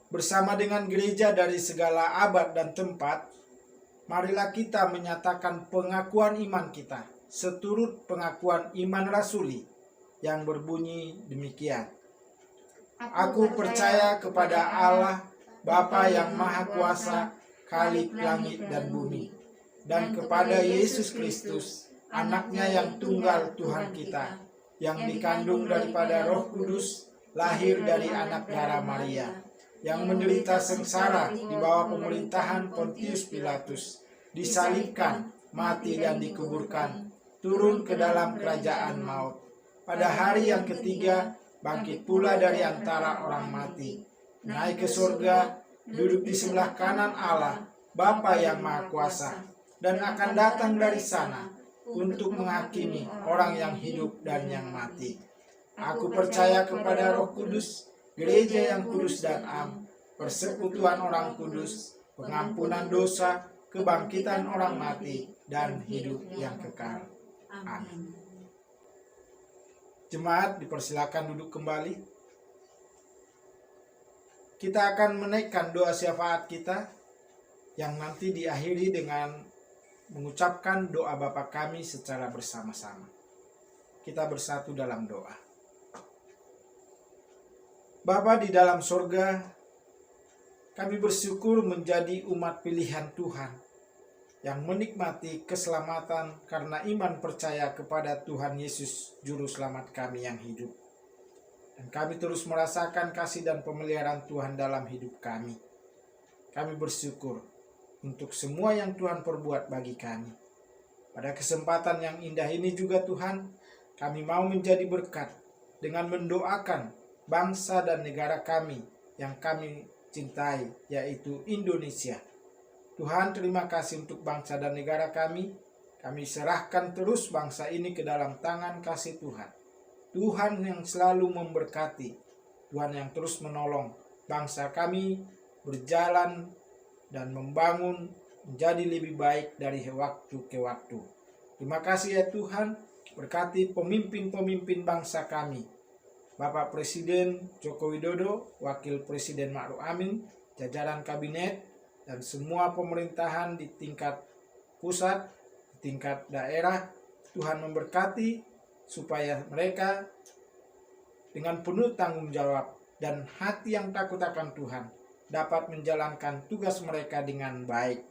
Bersama dengan gereja dari segala abad dan tempat, marilah kita menyatakan pengakuan iman kita seturut pengakuan iman rasuli yang berbunyi demikian. Aku percaya kepada Allah, Bapa yang Maha Kuasa, Khalik langit dan bumi, dan kepada Yesus Kristus, Anaknya yang tunggal Tuhan kita, yang dikandung daripada Roh Kudus, lahir dari anak darah Maria, yang menderita sengsara di bawah pemerintahan Pontius Pilatus, disalibkan, mati dan dikuburkan, turun ke dalam kerajaan maut. Pada hari yang ketiga, bangkit pula dari antara orang mati, naik ke surga, duduk di sebelah kanan Allah, Bapa yang Maha Kuasa, dan akan datang dari sana untuk menghakimi orang yang hidup dan yang mati. Aku percaya kepada Roh Kudus, gereja yang kudus dan am, persekutuan orang kudus, pengampunan dosa, kebangkitan orang mati, dan hidup yang kekal. Amin. Jemaat dipersilakan duduk kembali. Kita akan menaikkan doa syafaat kita yang nanti diakhiri dengan mengucapkan doa Bapa kami secara bersama-sama. Kita bersatu dalam doa. Bapa di dalam sorga, kami bersyukur menjadi umat pilihan Tuhan yang menikmati keselamatan karena iman percaya kepada Tuhan Yesus Juru Selamat kami yang hidup. Dan kami terus merasakan kasih dan pemeliharaan Tuhan dalam hidup kami. Kami bersyukur untuk semua yang Tuhan perbuat bagi kami. Pada kesempatan yang indah ini juga Tuhan, kami mau menjadi berkat dengan mendoakan bangsa dan negara kami yang kami cintai, yaitu Indonesia. Tuhan, terima kasih untuk bangsa dan negara kami. Kami serahkan terus bangsa ini ke dalam tangan kasih Tuhan. Tuhan yang selalu memberkati, Tuhan yang terus menolong bangsa kami berjalan dan membangun menjadi lebih baik dari waktu ke waktu. Terima kasih ya Tuhan, berkati pemimpin-pemimpin bangsa kami, Bapak Presiden Joko Widodo, Wakil Presiden Ma'ruf Amin, jajaran kabinet, dan semua pemerintahan di tingkat pusat, di tingkat daerah. Tuhan memberkati supaya mereka dengan penuh tanggung jawab dan hati yang takut akan Tuhan dapat menjalankan tugas mereka dengan baik.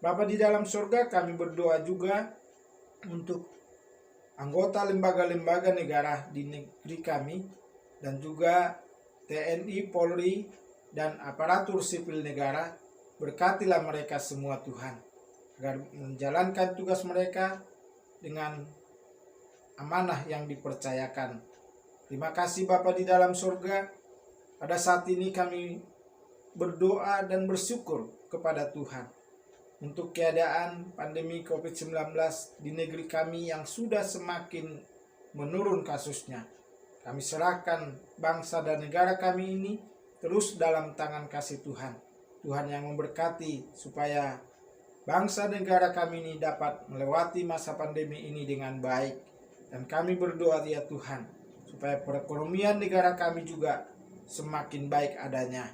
Bapa di dalam surga, kami berdoa juga untuk anggota lembaga-lembaga negara di negeri kami dan juga TNI, Polri, dan aparatur sipil negara. Berkatilah mereka semua Tuhan, agar menjalankan tugas mereka dengan amanah yang dipercayakan. Terima kasih Bapa di dalam surga. Pada saat ini kami berdoa dan bersyukur kepada Tuhan untuk keadaan pandemi COVID-19 di negeri kami yang sudah semakin menurun kasusnya. Kami serahkan bangsa dan negara kami ini terus dalam tangan kasih Tuhan. Tuhan yang memberkati supaya bangsa dan negara kami ini dapat melewati masa pandemi ini dengan baik. Dan kami berdoa ya Tuhan, supaya perekonomian negara kami juga semakin baik adanya.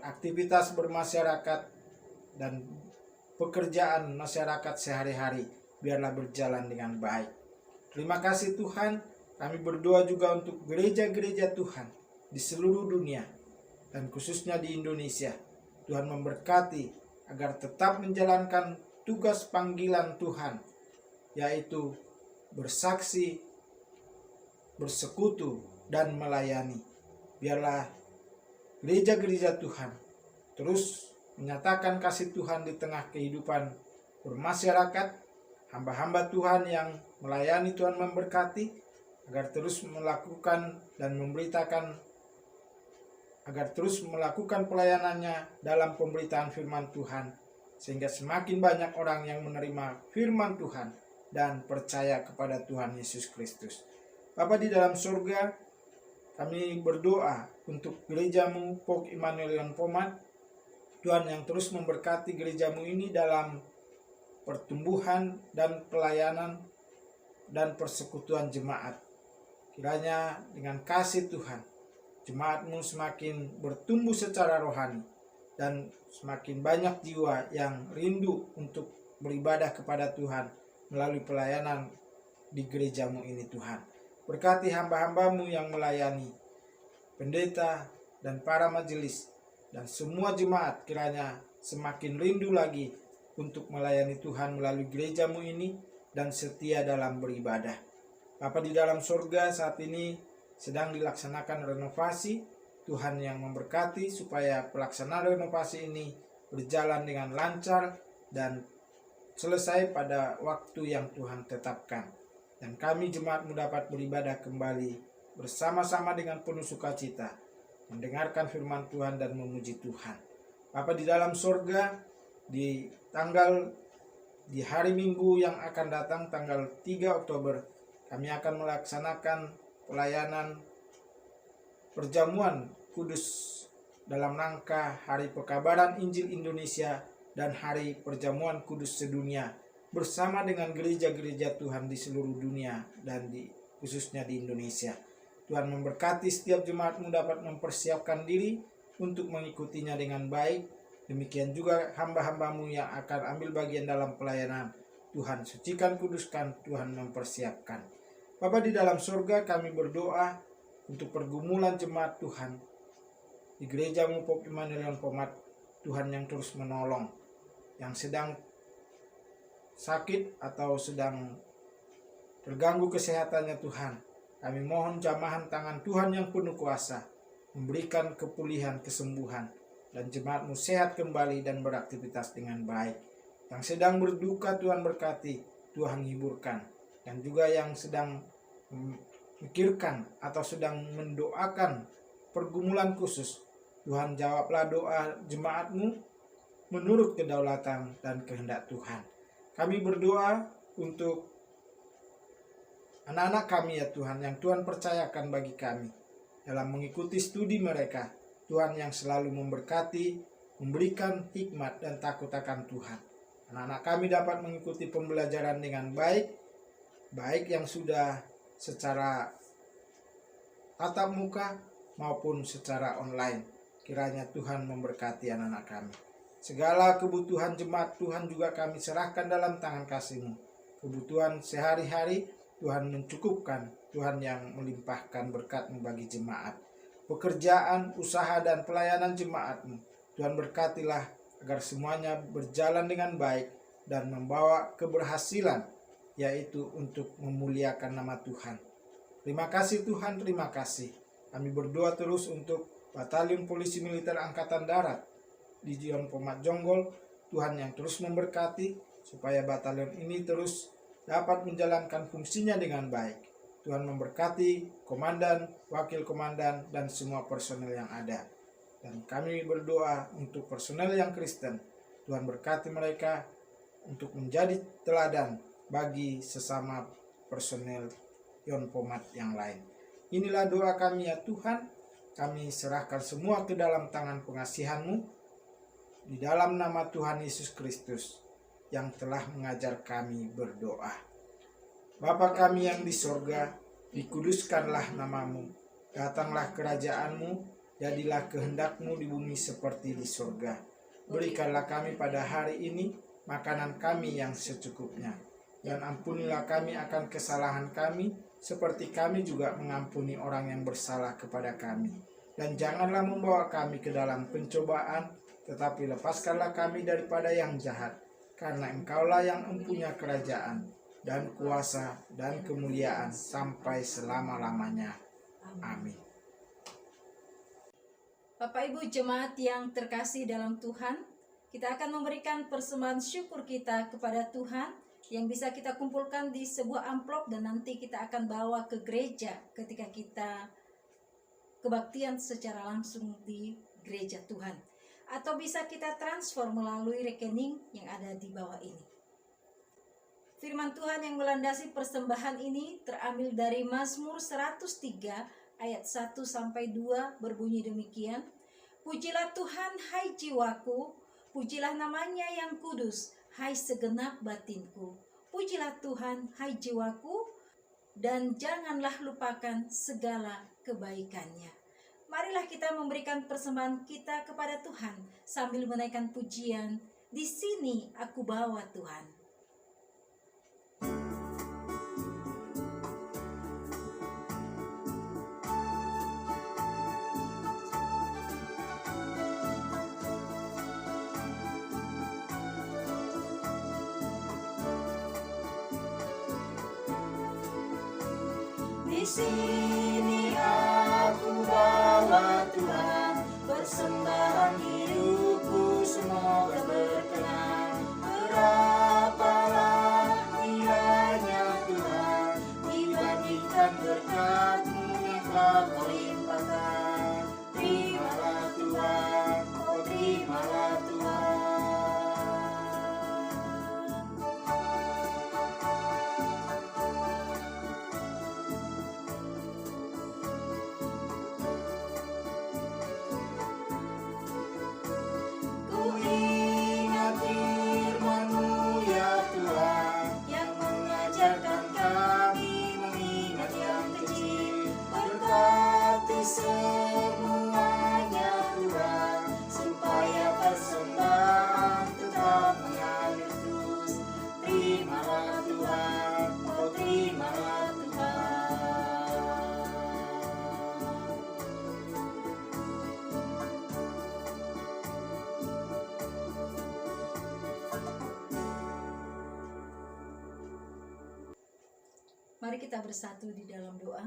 Aktivitas bermasyarakat dan pekerjaan masyarakat sehari-hari biarlah berjalan dengan baik. Terima kasih Tuhan. Kami berdoa juga untuk gereja-gereja Tuhan di seluruh dunia dan khususnya di Indonesia. Tuhan memberkati agar tetap menjalankan tugas panggilan Tuhan, yaitu bersaksi, bersekutu, dan melayani. Biarlah gereja-gereja Tuhan terus menyatakan kasih Tuhan di tengah kehidupan bermasyarakat. Hamba-hamba Tuhan yang melayani Tuhan memberkati agar terus melakukan dan memberitakan, agar terus melakukan pelayanannya dalam pemberitaan firman Tuhan, sehingga semakin banyak orang yang menerima firman Tuhan dan percaya kepada Tuhan Yesus Kristus. Bapa di dalam surga, kami berdoa untuk gerejamu Pok Immanuel Pomat. Tuhan yang terus memberkati gerejamu ini dalam pertumbuhan dan pelayanan dan persekutuan jemaat. Kiranya dengan kasih Tuhan, jemaatmu semakin bertumbuh secara rohani dan semakin banyak jiwa yang rindu untuk beribadah kepada Tuhan melalui pelayanan di gerejamu ini Tuhan. Berkati hamba-hambamu yang melayani, pendeta dan para majelis dan semua jemaat, kiranya semakin rindu lagi untuk melayani Tuhan melalui gerejamu ini dan setia dalam beribadah. Bapa di dalam surga, saat ini sedang dilaksanakan renovasi. Tuhan yang memberkati supaya pelaksanaan renovasi ini berjalan dengan lancar dan selesai pada waktu yang Tuhan tetapkan. Dan kami jemaatmu dapat beribadah kembali bersama-sama dengan penuh sukacita, mendengarkan firman Tuhan dan memuji Tuhan. Bapa di dalam surga, di hari Minggu yang akan datang, tanggal 3 Oktober, kami akan melaksanakan pelayanan perjamuan kudus dalam rangka Hari Pekabaran Injil Indonesia dan Hari Perjamuan Kudus Sedunia bersama dengan gereja-gereja Tuhan di seluruh dunia dan khususnya di Indonesia. Tuhan memberkati setiap jemaatmu dapat mempersiapkan diri untuk mengikutinya dengan baik. Demikian juga hamba-hambamu yang akan ambil bagian dalam pelayanan. Tuhan sucikan, kuduskan, Tuhan mempersiapkan. Bapa di dalam surga, kami berdoa untuk pergumulan jemaat Tuhan di gerejamu Pok Immanuel Pomat. Tuhan yang terus menolong, yang sedang sakit atau sedang terganggu kesehatannya Tuhan. Kami mohon jamahan tangan Tuhan yang penuh kuasa, memberikan kepulihan, kesembuhan, dan jemaatmu sehat kembali dan beraktivitas dengan baik. Yang sedang berduka Tuhan berkati, Tuhan hiburkan. Dan juga yang sedang memikirkan atau sedang mendoakan pergumulan khusus, Tuhan jawablah doa jemaatmu menurut kedaulatan dan kehendak Tuhan. Kami berdoa untuk anak-anak kami ya Tuhan, yang Tuhan percayakan bagi kami dalam mengikuti studi mereka. Tuhan yang selalu memberkati, memberikan hikmat dan takut akan Tuhan. Anak-anak kami dapat mengikuti pembelajaran dengan baik yang sudah secara tatap muka maupun secara online. Kiranya Tuhan memberkati anak-anak kami. Segala kebutuhan jemaat Tuhan juga kami serahkan dalam tangan kasih-Mu. Kebutuhan sehari-hari Tuhan mencukupkan, Tuhan yang melimpahkan berkat-Mu bagi jemaat. pekerjaan, usaha, dan pelayanan jemaat-Mu. Tuhan berkatilah agar semuanya berjalan dengan baik dan membawa keberhasilan, yaitu untuk memuliakan nama Tuhan. Terima kasih Tuhan, terima kasih. Kami berdoa terus untuk Batalion Polisi Militer Angkatan Darat di Yon Pomat Jonggol. Tuhan yang terus memberkati supaya batalion ini terus dapat menjalankan fungsinya dengan baik. Tuhan memberkati komandan, wakil komandan, dan semua personel yang ada. Dan kami berdoa untuk personel yang Kristen. Tuhan berkati mereka untuk menjadi teladan bagi sesama personel Yon Pomat yang lain. Inilah doa kami ya Tuhan. Kami serahkan semua ke dalam tangan pengasihan-Mu di dalam nama Tuhan Yesus Kristus yang telah mengajar kami berdoa. Bapa kami yang di sorga, dikuduskanlah namamu, datanglah kerajaan-Mu, jadilah kehendak-Mu di bumi seperti di sorga. Berikanlah kami pada hari ini makanan kami yang secukupnya, dan ampunilah kami akan kesalahan kami, seperti kami juga mengampuni orang yang bersalah kepada kami. Dan janganlah membawa kami ke dalam pencobaan, tetapi lepaskanlah kami daripada yang jahat, karena Engkaulah yang mempunyai kerajaan, dan kuasa, dan kemuliaan, sampai selama-lamanya. Amin. Bapak Ibu jemaat yang terkasih dalam Tuhan, kita akan memberikan persembahan syukur kita kepada Tuhan, yang bisa kita kumpulkan di sebuah amplop dan nanti kita akan bawa ke gereja ketika kita kebaktian secara langsung di gereja Tuhan. Atau bisa kita transfer melalui rekening yang ada di bawah ini. Firman Tuhan yang melandasi persembahan ini terambil dari Mazmur 103 ayat 1-2 berbunyi demikian. Pujilah Tuhan hai jiwaku, pujilah namanya yang kudus, hai segenap batinku. Pujilah Tuhan hai jiwaku, dan janganlah lupakan segala kebaikannya. Marilah kita memberikan persembahan kita kepada Tuhan sambil menaikkan pujian, di sini aku bawa Tuhan. Di sini aku bawa Tuhan, persembahan hidupku semoga berkenan. Berapalah nilainya Tuhan, dibandingkan berkat-Mu yang telah Kau limpahkan. Terimalah Tuhan, oh terimalah Tuhan. Semuanya Tuhan, supaya persembahan tetap mengalir terus. Terimalah Tuhan, oh terimalah Tuhan. Mari kita bersatu di dalam doa.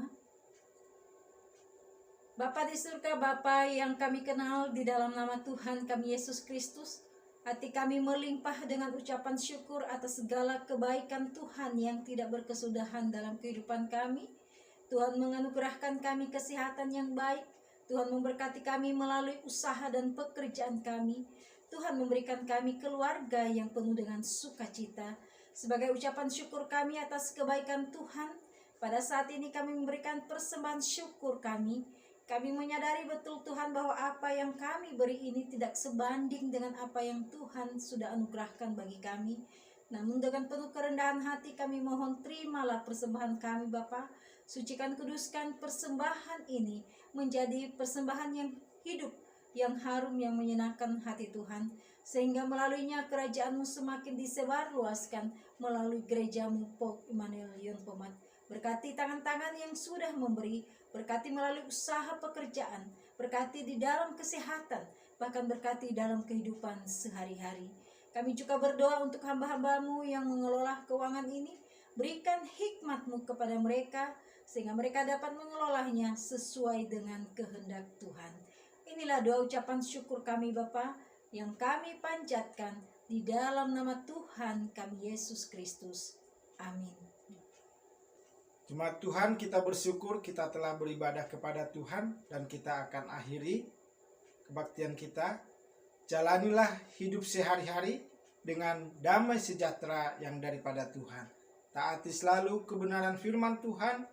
Bapa di surga, Bapa yang kami kenal, di dalam nama Tuhan kami Yesus Kristus, hati kami melimpah dengan ucapan syukur atas segala kebaikan Tuhan yang tidak berkesudahan dalam kehidupan kami. Tuhan menganugerahkan kami kesehatan yang baik. Tuhan memberkati kami melalui usaha dan pekerjaan kami. Tuhan memberikan kami keluarga yang penuh dengan sukacita. Sebagai ucapan syukur kami atas kebaikan Tuhan, pada saat ini kami memberikan persembahan syukur kami. Kami menyadari betul Tuhan bahwa apa yang kami beri ini tidak sebanding dengan apa yang Tuhan sudah anugerahkan bagi kami. Namun dengan penuh kerendahan hati kami mohon terimalah persembahan kami Bapa. Sucikan kuduskan persembahan ini menjadi persembahan yang hidup, yang harum, yang menyenangkan hati Tuhan. Sehingga melaluinya kerajaan-Mu semakin disebarluaskan melalui gereja-Mu Pok Immanuel Yon Pomat. Berkati tangan-tangan yang sudah memberi, berkati melalui usaha pekerjaan, berkati di dalam kesehatan, bahkan berkati dalam kehidupan sehari-hari. Kami juga berdoa untuk hamba-hambamu yang mengelola keuangan ini. Berikan hikmat-Mu kepada mereka, sehingga mereka dapat mengelolanya sesuai dengan kehendak Tuhan. Inilah doa ucapan syukur kami Bapa, yang kami panjatkan di dalam nama Tuhan kami Yesus Kristus. Amin. Jemaat Tuhan, kita bersyukur kita telah beribadah kepada Tuhan dan kita akan akhiri kebaktian kita. Jalanilah hidup sehari-hari dengan damai sejahtera yang daripada Tuhan. Taati selalu kebenaran firman Tuhan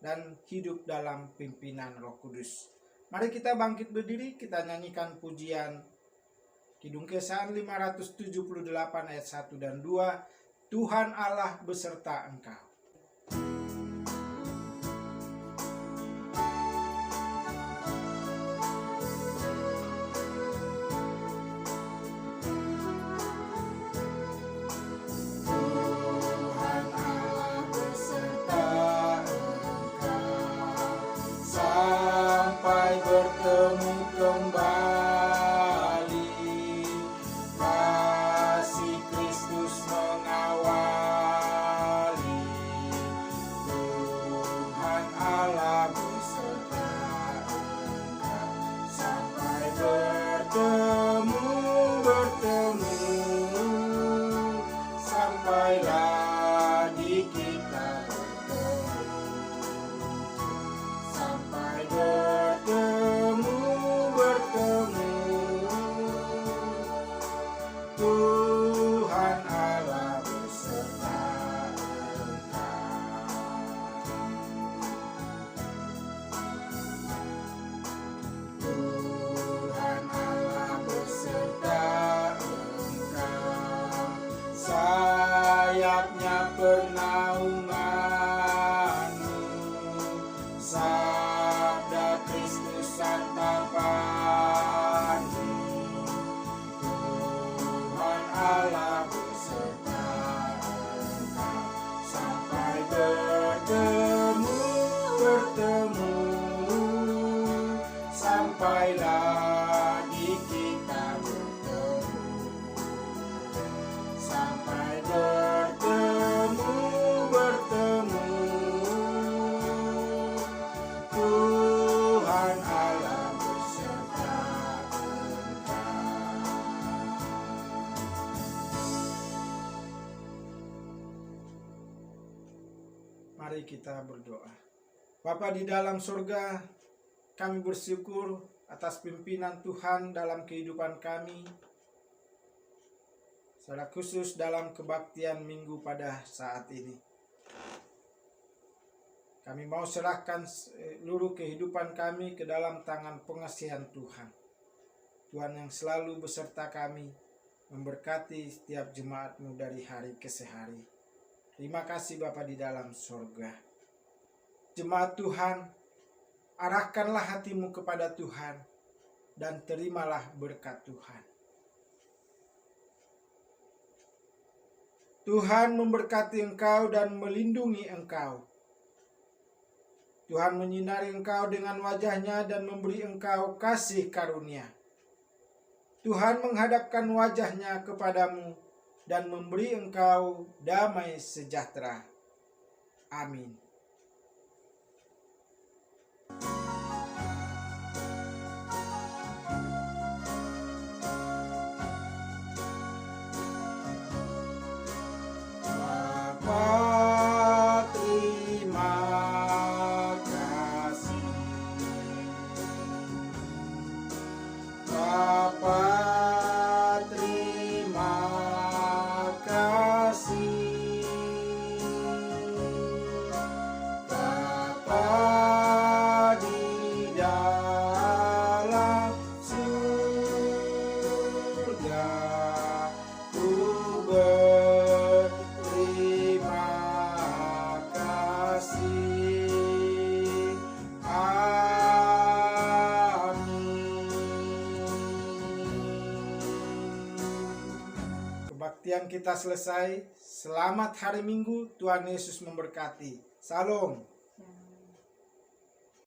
dan hidup dalam pimpinan Roh Kudus. Mari kita bangkit berdiri, kita nyanyikan pujian Kidung Kesan 578 ayat 1 dan 2. Tuhan Allah beserta engkau. Bertemu kembali, kasih Kristus mengawali. Tuhan Allah beserta engkau sampai bertemu, sampai lagi kita sampai bertemu. Tuhan Allah beserta engkau. Tuhan Allah beserta engkau. Sayapnya pernaunganmu, sabda Kristus santapanmu. Tuhan Allah beserta engkau sampai bertemu, sampai lagi kita bertemu, sampai bertemu. Tuhan Allah beserta engkau. Mari kita berdoa. Bapa di dalam surga, kami bersyukur atas pimpinan Tuhan dalam kehidupan kami, secara khusus dalam kebaktian minggu pada saat ini. Kami mau serahkan seluruh kehidupan kami ke dalam tangan pengasihan Tuhan. Tuhan yang selalu beserta kami, memberkati setiap jemaat-Mu dari hari ke hari. Terima kasih Bapa di dalam surga. Jemaat Tuhan, arahkanlah hatimu kepada Tuhan dan terimalah berkat Tuhan. Tuhan memberkati engkau dan melindungi engkau. Tuhan menyinari engkau dengan wajah-Nya dan memberi engkau kasih karunia. Tuhan menghadapkan wajah-Nya kepadamu dan memberi engkau damai sejahtera. Amin. Bapa, terima kasih. Bapa, terima kasih. Bapa di dalam surga, ku berterima kasih. Amin. Kebaktian kita selesai. Selamat hari Minggu. Tuhan Yesus memberkati. Salam.